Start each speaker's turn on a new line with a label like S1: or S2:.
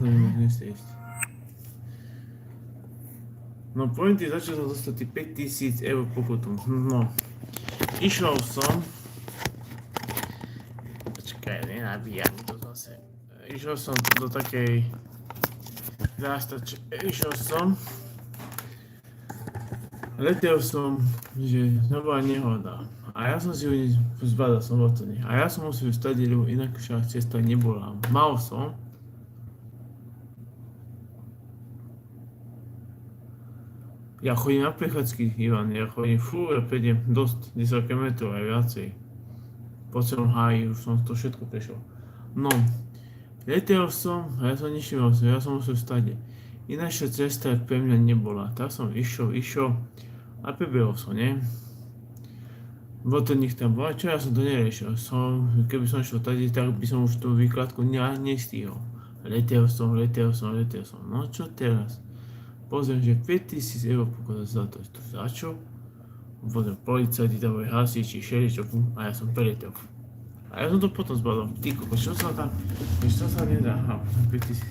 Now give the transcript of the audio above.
S1: Nie ste istí. No pointy, začal som dostať 5000 eur pokutu. No, išiel som... Počkaj, nenabíja mi to zase. Išiel som do takej... Išiel som... Letel som, že bola nehoda. A ja som si ju zbadal som o to nie. A ja som musel vstať, lebo inak však cesta nebola. Mal som... Ja chodím na prechádzky, Ivan, ja prejdem dosť 10 km aj viacej. Po celom háji už som to všetko prešiel. No, letel som a ja som nešiel, ja som musel vstať. Ináčia cesta pre mňa nebola, tak som išiel a prebehol som, nie? Bol to nich tam bola, čo ja som to neriešil. Keby som šiel tady, tak by som už tú výkladku nestihol. Letel som. No čo teraz? Pozriem, že 5000 eur pokuta za to. Za čo? Pozriem, policajti, tam boli hasiči, šeličo, a ja som preletel. A ja som to potom zbadal. Ty kokos, čo sa nedá? 5000.